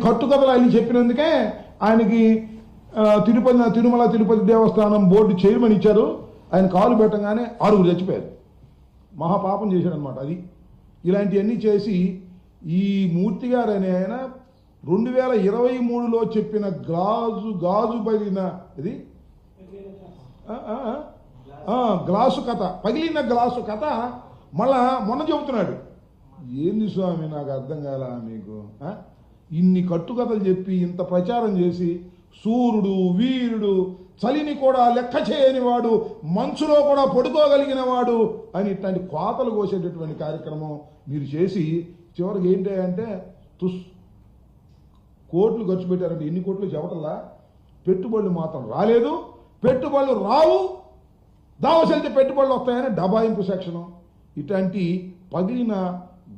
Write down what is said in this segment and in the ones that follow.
కట్టుకథలు ఆయన చెప్పినందుకే ఆయనకి తిరుమల తిరుపతి దేవస్థానం board chairman ఇచ్చారు. ఆయన కాలు పెట్టగానే 6 చచ్చిపోయారు. మహాపాపం చేశాడనమాట. అది ఇలాంటివన్నీ చేసి ఈ మూర్తి గారు అనే ఆయన 2023లో చెప్పిన గాజు పగిలిన ఇది గ్లాసు కథ, పగిలిన గ్లాసు కథ మళ్ళా మొన్న చెబుతున్నాడు. ఏంది స్వామి నాకు అర్థం కాల మీకు? ఇన్ని కట్టుకథలు చెప్పి ఇంత ప్రచారం చేసి సూర్యుడు వీరుడు చలిని కూడా లెక్క చేయని వాడు, మంచులో కూడా పడుకోగలిగిన వాడు అని ఇట్లాంటి కోతలు కోసేటటువంటి కార్యక్రమం మీరు చేసి చివరికి ఏంటి అంటే కోట్లు ఖర్చు పెట్టారంటే ఎన్ని కోట్లు చెప్పటల్లా, పెట్టుబడులు మాత్రం రాలేదు, పెట్టుబడులు రావు, దావసెళ్తే పెట్టుబడులు వస్తాయని డబాయింపు సెక్షను, ఇట్లాంటి పగిలిన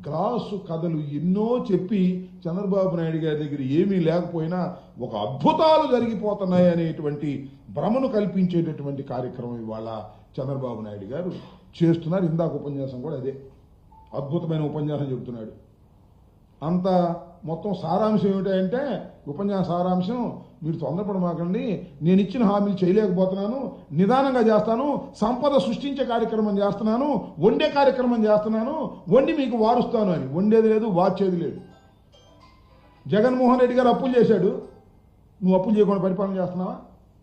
గ్లాసు కథలు ఎన్నో చెప్పి చంద్రబాబు నాయుడు గారి దగ్గర ఏమీ లేకపోయినా ఒక అద్భుతాలు జరిగిపోతున్నాయి అనేటువంటి భ్రమను కల్పించేటటువంటి కార్యక్రమం ఇవాళ చంద్రబాబు నాయుడు గారు చేస్తున్నారు. ఇందాక ఉపన్యాసం కూడా అదే అద్భుతమైన ఉపన్యాసం చెబుతున్నాడు. అంత మొత్తం సారాంశం ఏమిటంటే ఉపన్యాస సారాంశం, మీరు తొందరపడమాకండి, నేను ఇచ్చిన హామీలు చేయలేకపోతున్నాను, నిదానంగా చేస్తాను, సంపద సృష్టించే కార్యక్రమం చేస్తున్నాను, వండే కార్యక్రమం చేస్తున్నాను, వండి మీకు వారుస్తాను అని. వండేది లేదు, వార్చేది లేదు. జగన్మోహన్ రెడ్డి గారు అప్పులు చేశాడు, నువ్వు అప్పులు చేయకుండా పరిపాలన చేస్తున్నావా?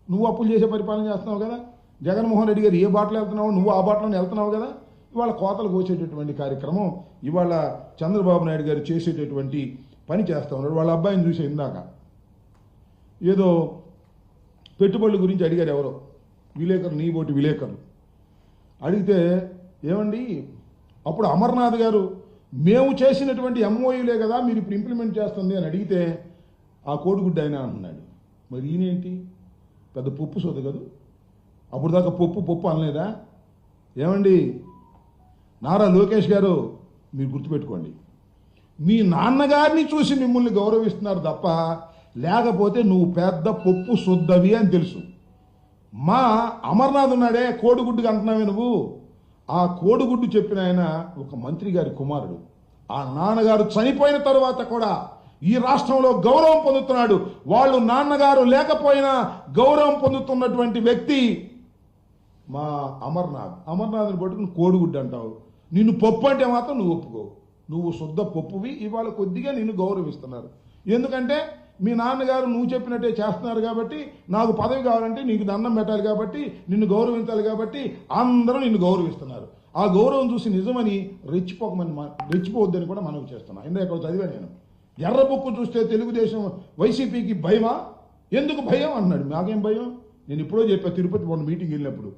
నువ్వు అప్పులు చేసే పరిపాలన చేస్తున్నావు కదా. జగన్మోహన్ రెడ్డి గారు ఏ బాటలో వెళ్తున్నావు, నువ్వు ఆ బాటలోనే వెళ్తున్నావు కదా. ఇవాళ కోతలు కోసేటటువంటి కార్యక్రమం ఇవాళ చంద్రబాబు నాయుడు గారు చేసేటటువంటి పని చేస్తూ ఉన్నాడు. వాళ్ళ అబ్బాయిని చూసే ఇందాక ఏదో పెట్టుబడుల గురించి అడిగారు ఎవరో విలేకరులు, నీ బోటి విలేకరులు అడిగితే, ఏమండి అప్పుడు అమర్నాథ్ గారు మేము చేసినటువంటి ఎంఓయూలే కదా మీరు ఇప్పుడు ఇంప్లిమెంట్ చేస్తుంది అని అడిగితే ఆ కోడిగుడ్డ అయినా అంటున్నాడు. మరి ఈయనేంటి పెద్ద పప్పు సోదు కదా, అప్పుడు దాకా పప్పు అనలేదా? ఏమండి నారా లోకేష్ గారు, మీరు గుర్తుపెట్టుకోండి, మీ నాన్నగారిని చూసి మిమ్మల్ని గౌరవిస్తున్నారు తప్ప, లేకపోతే నువ్వు పెద్ద పప్పు శుద్ధవి అని తెలుసు. మా అమర్నాథ్ ఉన్నాడే కోడిగుడ్డుగా అంటున్నావే నువ్వు, ఆ కోడిగుడ్డు చెప్పిన ఆయన ఒక మంత్రి గారి కుమారుడు. ఆ నాన్నగారు చనిపోయిన తరువాత కూడా ఈ రాష్ట్రంలో గౌరవం పొందుతున్నాడు. వాళ్ళు నాన్నగారు లేకపోయినా గౌరవం పొందుతున్నటువంటి వ్యక్తి మా అమర్నాథ్ని పట్టుకుని కోడిగుడ్డు అంటావు. నిన్ను పప్పు అంటే మాత్రం నువ్వు ఒప్పుకో. నువ్వు శుద్ధ పప్పువి. ఇవాళ కొద్దిగా నిన్ను గౌరవిస్తున్నారు. ఎందుకంటే మీ నాన్నగారు నువ్వు చెప్పినట్టే చేస్తున్నారు కాబట్టి, నాకు పదవి కావాలంటే నీకు దండం పెట్టాలి కాబట్టి, నిన్ను గౌరవించాలి కాబట్టి అందరూ నిన్ను గౌరవిస్తున్నారు. ఆ గౌరవం చూసి నిజమని రెచ్చిపోవద్దని కూడా మనవి చేస్తున్నాను. ఇందులో ఎక్కడ చదివా నేను, ఎర్ర బుక్కు చూస్తే తెలుగుదేశం వైసీపీకి భయమా? ఎందుకు భయం అన్నాడు. నాకేం భయం? నేను ఇప్పుడో చెప్పా, తిరుపతి మొన్న మీటింగ్ వెళ్ళినప్పుడు,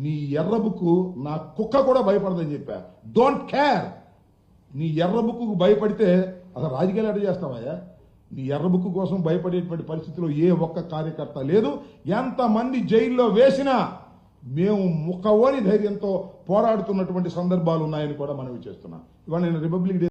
నీ ఎర్ర బుక్కు నా కుక్క కూడా భయపడదని చెప్పా. Don't care. నీ ఎర్ర బుక్కు భయపడితే అసలు రాజకీయాలు ఎట్లా చేస్తావయ్యా? నీ ఎర్ర బుక్కు కోసం భయపడేటువంటి పరిస్థితిలో ఏ ఒక్క కార్యకర్త లేదు. ఎంతమంది జైల్లో వేసినా మేము ముఖవని ధైర్యంతో పోరాడుతున్నటువంటి సందర్భాలు ఉన్నాయని కూడా మనవి చేస్తున్నాం. ఇవాళ నేను రిపబ్లిక్ డే